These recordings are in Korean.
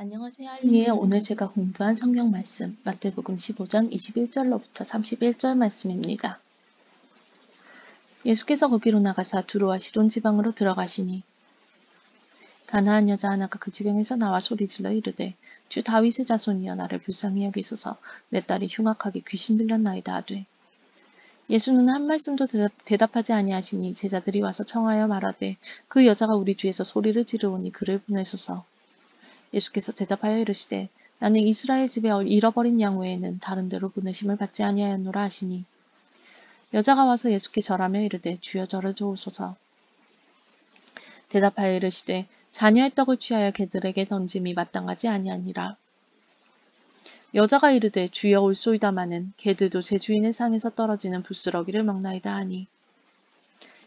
안녕하세요, 할리에요. 오늘 제가 공부한 성경 말씀, 마태복음 15장 21절로부터 31절 말씀입니다. 예수께서 거기로 나가사 두로와 시돈 지방으로 들어가시니 가나안 여자 하나가 그 지경에서 나와 소리질러 이르되 주 다윗의 자손이여 나를 불쌍히 여기소서 내 딸이 흉악하게 귀신 들렸나이다 하되 예수는 한 말씀도 대답하지 아니하시니 제자들이 와서 청하여 말하되 그 여자가 우리 뒤에서 소리를 지르오니 그를 보내소서. 예수께서 대답하여 이르시되 나는 이스라엘 집에 잃어버린 양 외에는 다른 데로 보내심을 받지 아니하였노라 하시니 여자가 와서 예수께 절하며 이르되 주여 저를 도우소서. 대답하여 이르시되 자녀의 떡을 취하여 개들에게 던짐이 마땅하지 아니하니라. 여자가 이르되 주여 올소이다마는 개들도 제 주인의 상에서 떨어지는 부스러기를 먹나이다 하니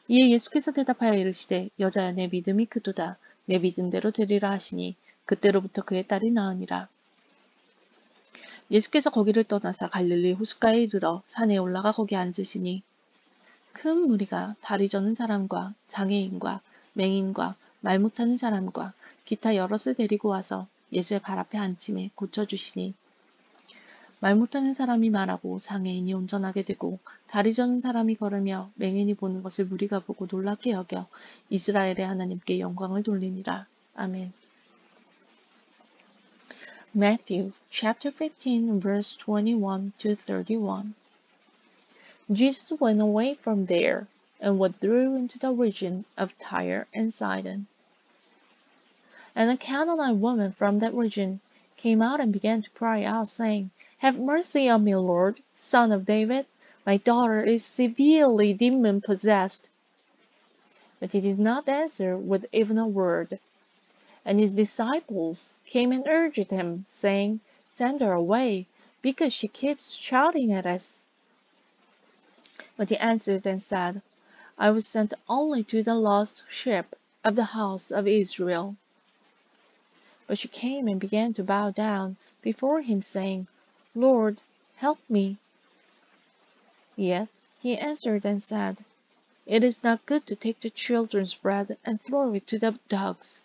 이에 예수께서 대답하여 이르시되 여자야 내 믿음이 크도다 내 믿음대로 되리라 하시니 그때로부터 그의 딸이 나으니라. 예수께서 거기를 떠나사 갈릴리 호숫가에 이르러 산에 올라가 거기 앉으시니 큰 무리가 다리 저는 사람과 장애인과 맹인과 말 못하는 사람과 기타 여럿을 데리고 와서 예수의 발 앞에 앉힘에 고쳐주시니 말 못하는 사람이 말하고 장애인이 운전하게 되고 다리 저는 사람이 걸으며 맹인이 보는 것을 무리가 보고 놀랍게 여겨 이스라엘의 하나님께 영광을 돌리니라. 아멘. Matthew chapter 15 verse 21 to 31. Jesus went away from there and withdrew into the region of Tyre and Sidon. And a Canaanite woman from that region came out and began to cry out, saying, Have mercy on me, Lord, Son of David. My daughter is severely demon-possessed. But he did not answer with even a word. And his disciples came and urged him, saying, Send her away, because she keeps shouting at us. But he answered and said, I was sent only to the lost sheep of the house of Israel. But she came and began to bow down before him, saying, Lord, help me. Yet he answered and said, It is not good to take the children's bread and throw it to the dogs.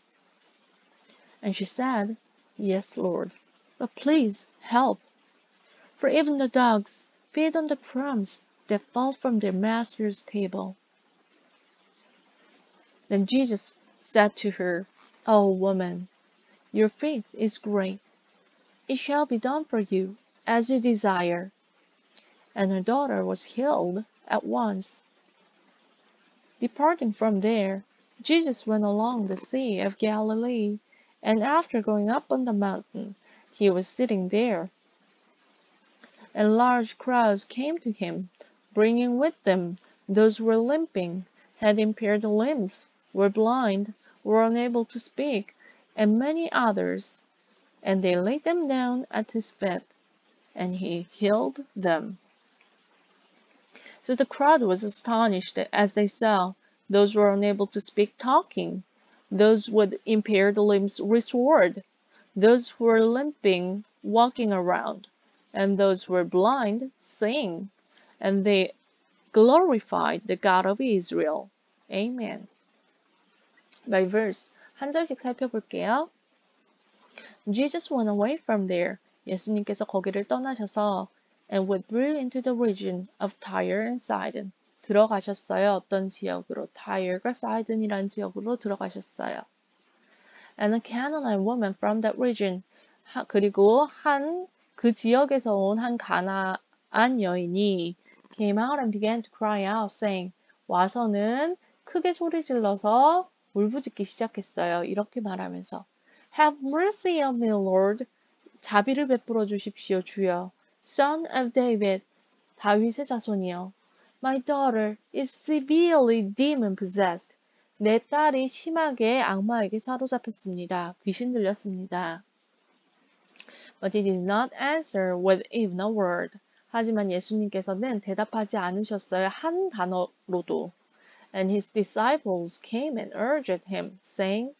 And she said, Yes, Lord, but please help. For even the dogs feed on the crumbs that fall from their master's table. Then Jesus said to her, O woman, your faith is great. It shall be done for you as you desire. And her daughter was healed at once. Departing from there, Jesus went along the Sea of Galilee, and after going up on the mountain, he was sitting there. And large crowds came to him, bringing with them those who were limping, had impaired limbs, were blind, were unable to speak, and many others. And they laid them down at his feet, and he healed them. So the crowd was astonished as they saw those who were unable to speak talking, those with impaired limbs restored, those who were limping walking around, and those who were blind seeing, and they glorified the God of Israel. Amen. By verse, 한 절씩 살펴볼게요. Jesus went away from there. 예수님께서 거기를 떠나셔서 and withdrew into the region of Tyre and Sidon. 들어가셨어요. 어떤 지역으로? 타이어과 사이든이라는 지역으로 들어가셨어요. And a Canaanite woman from that region. 그리고 그 지역에서 온 한 가나안 여인이 came out and began to cry out, saying, 와서는 크게 소리 질러서 울부짖기 시작했어요. 이렇게 말하면서 Have mercy on me, Lord. 자비를 베풀어 주십시오, 주여. Son of David, 다윗의 자손이여. My daughter is severely demon-possessed. 내 딸이 심하게 악마에게 사로잡혔습니다. 귀신 들렸습니다. But he did not answer with even a word. 하지만 예수님께서는 대답하지 않으셨어요. 한 단어로도. And his disciples came and urged him, saying,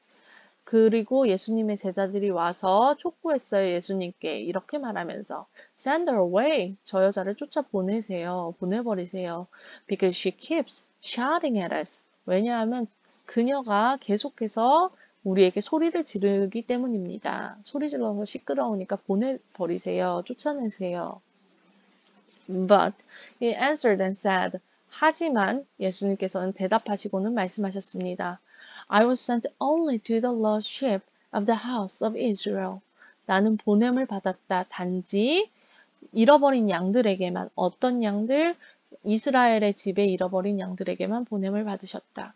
그리고 예수님의 제자들이 와서 촉구했어요. 예수님께 이렇게 말하면서 Send her away. 저 여자를 쫓아보내세요. 보내버리세요. Because she keeps shouting at us. 왜냐하면 그녀가 계속해서 우리에게 소리를 지르기 때문입니다. 소리 질러서 시끄러우니까 보내버리세요. 쫓아내세요. But he answered and said, 하지만 예수님께서는 대답하시고는 말씀하셨습니다. I was sent only to the lost sheep of the house of Israel. 나는 보냄을 받았다. 단지 잃어버린 양들에게만, 어떤 양들? 이스라엘의 집에 잃어버린 양들에게만 보냄을 받으셨다.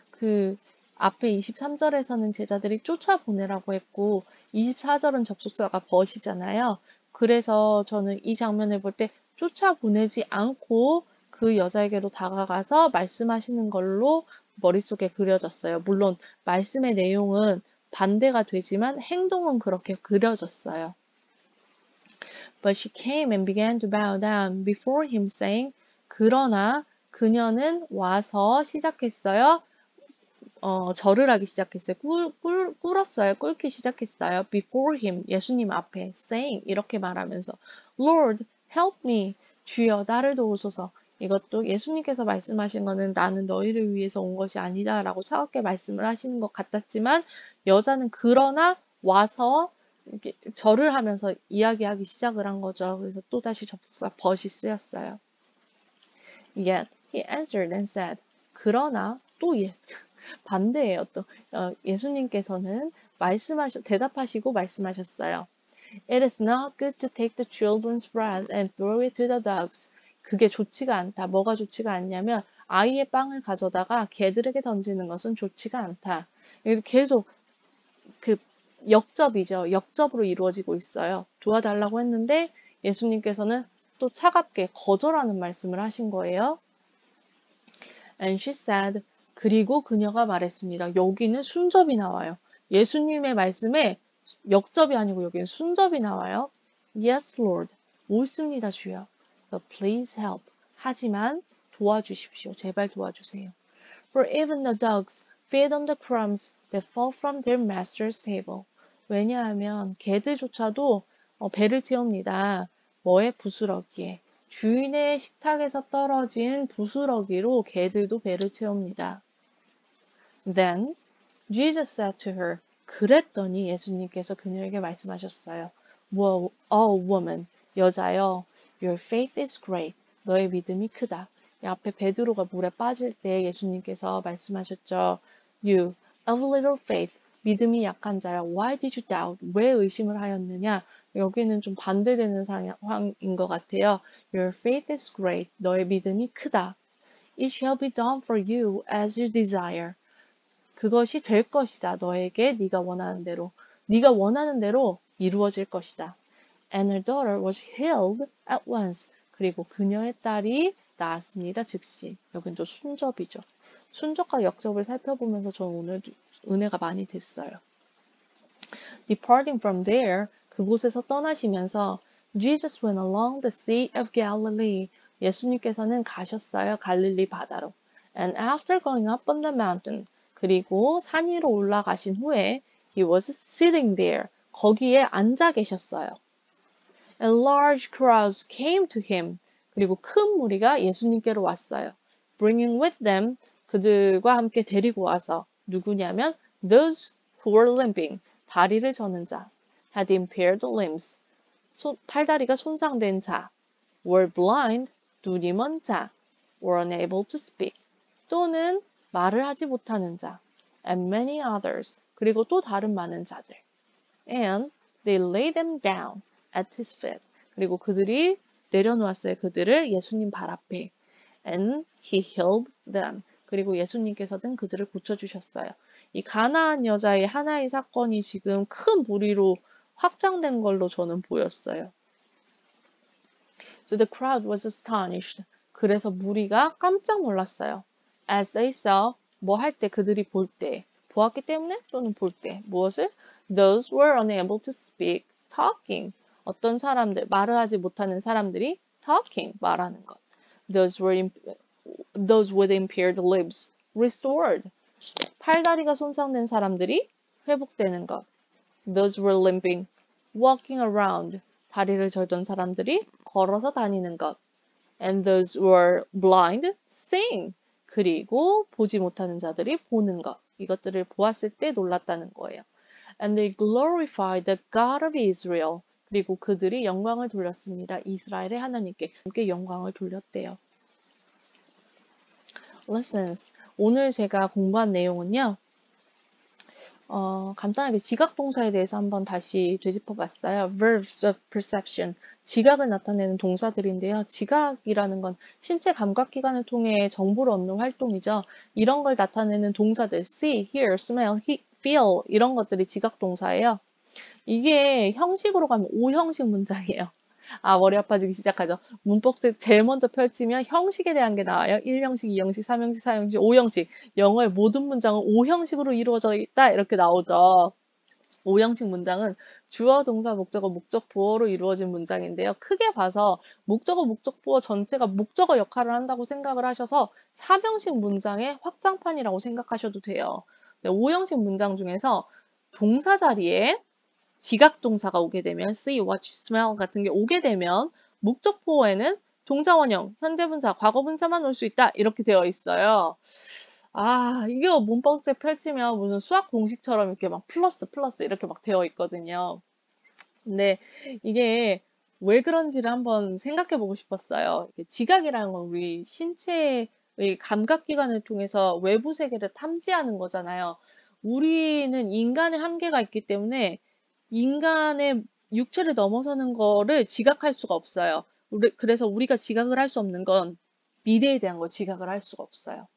그 앞에 23절에서는 제자들이 쫓아보내라고 했고 24절은 접속사가 벗이잖아요. 그래서 저는 이 장면을 볼 때 쫓아보내지 않고 그 여자에게로 다가가서 말씀하시는 걸로 머릿속에 그려졌어요. 물론 말씀의 내용은 반대가 되지만 행동은 그렇게 그려졌어요. But she came and began to bow down before him, saying, 그러나 그녀는 와서 시작했어요. 절을 하기 시작했어요. 꿇었어요. 꿇기 시작했어요. Before him, 예수님 앞에, saying, 이렇게 말하면서, Lord, help me. 주여, 나를 도우소서. 이것도 예수님께서 말씀하신 거는 나는 너희를 위해서 온 것이 아니다 라고 차갑게 말씀을 하시는 것 같았지만, 여자는 그러나 와서 이렇게 절을 하면서 이야기하기 시작을 한 거죠. 그래서 또다시 접속사 but이 쓰였어요. Yet he answered and said, 그러나 또 반대예요. 또 예수님께서는 대답하시고 말씀하셨어요. It is not good to take the children's bread and throw it to the dogs. 그게 좋지가 않다. 뭐가 좋지가 않냐면 아이의 빵을 가져다가 개들에게 던지는 것은 좋지가 않다. 계속 그 역접이죠. 역접으로 이루어지고 있어요. 도와달라고 했는데 예수님께서는 또 차갑게 거절하는 말씀을 하신 거예요. And she said, 그리고 그녀가 말했습니다. 여기는 순접이 나와요. 예수님의 말씀에 역접이 아니고 여기는 순접이 나와요. Yes, Lord. 옳습니다, 주여. But please help. 하지만 도와주십시오. 제발 도와주세요. For even the dogs feed on the crumbs that fall from their master's table. 왜냐하면 개들조차도 배를 채웁니다. 뭐에? 부스러기에. 주인의 식탁에서 떨어진 부스러기로 개들도 배를 채웁니다. Then Jesus said to her, 그랬더니 예수님께서 그녀에게 말씀하셨어요. Well, oh woman, 여자여, your faith is great. 너의 믿음이 크다. 이 앞에 베드로가 물에 빠질 때 예수님께서 말씀하셨죠. You of little faith, 믿음이 약한 자여, why did you doubt? 왜 의심을 하였느냐? 여기는 좀 반대되는 상황인 것 같아요. Your faith is great. 너의 믿음이 크다. It shall be done for you as you desire. 그것이 될 것이다. 너에게 네가 원하는 대로. 네가 원하는 대로 이루어질 것이다. And her daughter was healed at once. 그리고 그녀의 딸이 나았습니다. 즉시. 여긴 또 순접이죠. 순접과 역접을 살펴보면서 저는 오늘 은혜가 많이 됐어요. Departing from there, 그곳에서 떠나시면서 Jesus went along the Sea of Galilee. 예수님께서는 가셨어요. 갈릴리 바다로. And after going up on the mountain, 그리고 산 위로 올라가신 후에 he was sitting there. 거기에 앉아 계셨어요. And large crowds came to him. 그리고 큰 무리가 예수님께로 왔어요. Bringing with them, 그들과 함께 데리고 와서 누구냐면 those who were limping, 다리를 저는 자, had impaired limbs, 팔다리가 손상된 자, were blind, 눈이 먼 자, were unable to speak, 또는 말을 하지 못하는 자, and many others, 그리고 또 다른 많은 자들. And they laid them down at his feet. 그리고 그들이 내려놓았어요. 그들을 예수님 발 앞에. And he healed them. 그리고 예수님께서는 그들을 고쳐주셨어요. 이 가나안 여자의 하나의 사건이 지금 큰 무리로 확장된 걸로 저는 보였어요. So the crowd was astonished. 그래서 무리가 깜짝 놀랐어요. As they saw, 뭐 할 때, 그들이 볼 때, 보았기 때문에 또는 볼 때, 무엇을? Those were unable to speak, talking. 어떤 사람들, 말을 하지 못하는 사람들이 talking, 말하는 것. Those with impaired limbs, restored. 팔다리가 손상된 사람들이 회복되는 것. Those were limping, walking around. 다리를 절던 사람들이 걸어서 다니는 것. And those were blind, seeing. 그리고 보지 못하는 자들이 보는 것. 이것들을 보았을 때 놀랐다는 거예요. And they glorified the God of Israel. 그리고 그들이 영광을 돌렸습니다. 이스라엘의 하나님께 영광을 돌렸대요. Lessons. 오늘 제가 공부한 내용은요. 간단하게 지각동사에 대해서 한번 다시 되짚어봤어요. Verbs of perception. 지각을 나타내는 동사들인데요. 지각이라는 건 신체 감각기관을 통해 정보를 얻는 활동이죠. 이런 걸 나타내는 동사들, see, hear, smell, feel 이런 것들이 지각동사예요. 이게 형식으로 가면 5형식 문장이에요. 머리 아파지기 시작하죠. 문법책 제일 먼저 펼치면 형식에 대한 게 나와요. 1형식, 2형식, 3형식, 4형식, 5형식. 영어의 모든 문장은 5형식으로 이루어져 있다. 이렇게 나오죠. 5형식 문장은 주어, 동사, 목적어, 목적보어로 이루어진 문장인데요. 크게 봐서 목적어, 목적보어 전체가 목적어 역할을 한다고 생각을 하셔서 3형식 문장의 확장판이라고 생각하셔도 돼요. 5형식 문장 중에서 동사 자리에 지각동사가 오게 되면 see, watch, smell 같은 게 오게 되면 목적보어에는 동사 원형, 현재분사, 과거분사만 올 수 있다. 이렇게 되어 있어요. 이게 문법책 펼치면 무슨 수학 공식처럼 이렇게 막 플러스 이렇게 막 되어 있거든요. 근데 이게 왜 그런지를 한번 생각해 보고 싶었어요. 지각이라는 건 우리 신체의 감각기관을 통해서 외부 세계를 탐지하는 거잖아요. 우리는 인간의 한계가 있기 때문에 인간의 육체를 넘어서는 거를 지각할 수가 없어요. 그래서 우리가 지각을 할 수 없는 건 미래에 대한 걸 지각을 할 수가 없어요.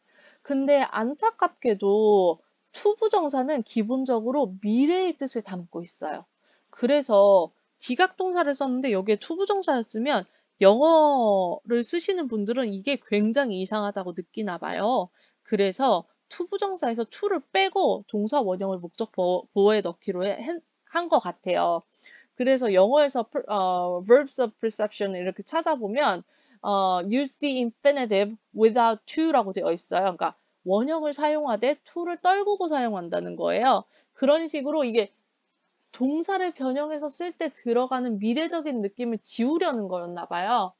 근데 안타깝게도 투부정사는 기본적으로 미래의 뜻을 담고 있어요. 그래서 지각동사를 썼는데 여기에 투부정사를 쓰면 영어를 쓰시는 분들은 이게 굉장히 이상하다고 느끼나 봐요. 그래서 투부정사에서 to를 빼고 동사 원형을 목적 보어에 넣기로 한 것 같아요. 그래서 영어에서 verbs of perception 이렇게 찾아보면 use the infinitive without to라고 되어 있어요. 그러니까 원형을 사용하되 to를 떨구고 사용한다는 거예요. 그런 식으로 이게 동사를 변형해서 쓸 때 들어가는 미래적인 느낌을 지우려는 거였나 봐요.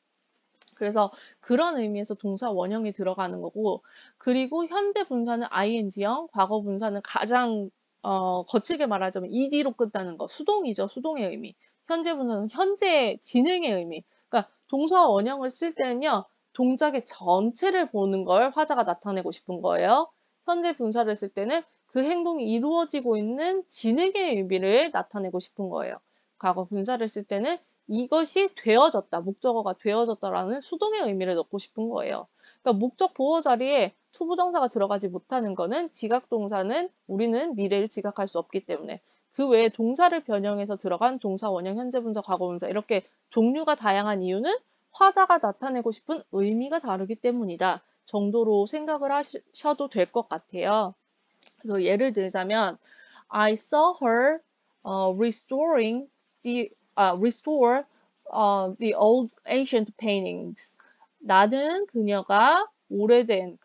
그래서 그런 의미에서 동사 원형이 들어가는 거고, 그리고 현재 분사는 ing형, 과거 분사는 가장 거칠게 말하자면 ed로 끝나는 거, 수동이죠. 수동의 의미. 현재 분사는 현재 진행의 의미. 그러니까 동사 원형을 쓸 때는요. 동작의 전체를 보는 걸 화자가 나타내고 싶은 거예요. 현재 분사를 쓸 때는 그 행동이 이루어지고 있는 진행의 의미를 나타내고 싶은 거예요. 과거 분사를 쓸 때는 이것이 되어졌다, 목적어가 되어졌다라는 수동의 의미를 넣고 싶은 거예요. 그러니까 목적 보어 자리에 투부정사가 들어가지 못하는 거는 지각동사는 우리는 미래를 지각할 수 없기 때문에 그 외에 동사를 변형해서 들어간 동사, 원형, 현재분사, 과거분사 이렇게 종류가 다양한 이유는 화자가 나타내고 싶은 의미가 다르기 때문이다 정도로 생각을 하셔도 될 것 같아요. 그래서 예를 들자면 I saw her restoring restore the old ancient paintings. 나는 그녀가 오래된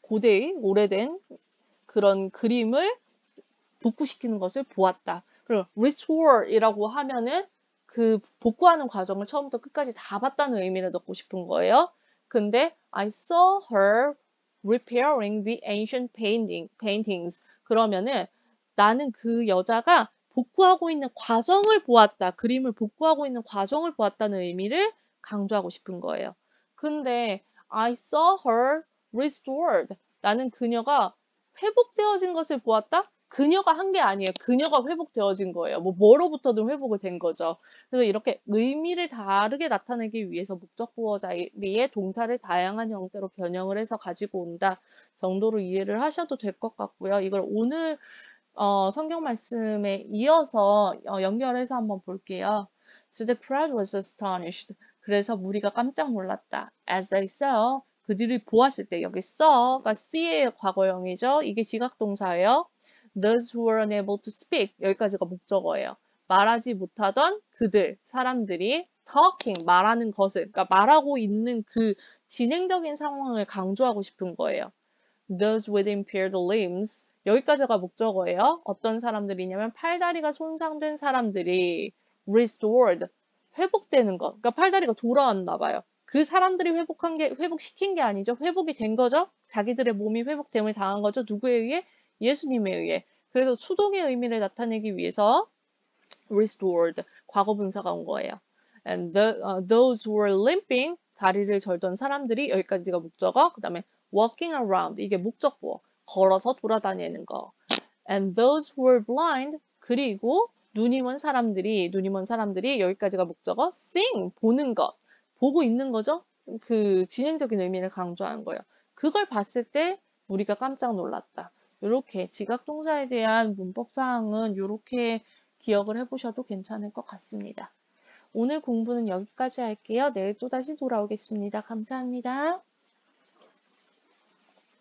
오래된 그런 그림을 복구시키는 것을 보았다. 그럼 restore이라고 하면은 그 복구하는 과정을 처음부터 끝까지 다 봤다는 의미를 넣고 싶은 거예요. 근데 I saw her repairing the ancient paintings. 그러면은 나는 그 여자가 복구하고 있는 과정을 보았다. 그림을 복구하고 있는 과정을 보았다는 의미를 강조하고 싶은 거예요. 근데 I saw her restored. 나는 그녀가 회복되어진 것을 보았다? 그녀가 한 게 아니에요. 그녀가 회복되어진 거예요. 뭐로부터든 회복이 된 거죠. 그래서 이렇게 의미를 다르게 나타내기 위해서 목적보어 자리에 동사를 다양한 형태로 변형을 해서 가지고 온다 정도로 이해를 하셔도 될 것 같고요. 이걸 오늘 성경 말씀에 이어서 연결해서 한번 볼게요. So the crowd was astonished. 그래서 무리가 깜짝 놀랐다. As they saw. 그들이 보았을 때 여기 saw가 see의 과거형이죠. 이게 지각동사예요. Those who were unable to speak. 여기까지가 목적어예요. 말하지 못하던 그들, 사람들이 talking, 말하는 것을, 그러니까 말하고 있는 그 진행적인 상황을 강조하고 싶은 거예요. Those with impaired limbs. 여기까지가 목적어예요. 어떤 사람들이냐면 팔다리가 손상된 사람들이 restored, 회복되는 것. 그러니까 팔다리가 돌아왔나 봐요. 그 사람들이 회복시킨 게 아니죠. 회복이 된 거죠. 자기들의 몸이 회복됨을 당한 거죠. 누구에 의해? 예수님에 의해. 그래서 수동의 의미를 나타내기 위해서 restored, 과거 분사가 온 거예요. And those who were limping, 다리를 절던 사람들이, 여기까지가 목적어. 그 다음에 walking around, 이게 목적보, 걸어서 돌아다니는 거. And those who were blind, 그리고 눈이 먼 사람들이, 여기까지가 목적어. seeing, 보는 것, 보고 있는 거죠. 그 진행적인 의미를 강조한 거예요. 그걸 봤을 때 우리가 깜짝 놀랐다. 이렇게 지각동사에 대한 문법사항은 이렇게 기억을 해보셔도 괜찮을 것 같습니다. 오늘 공부는 여기까지 할게요. 내일 또다시 돌아오겠습니다. 감사합니다.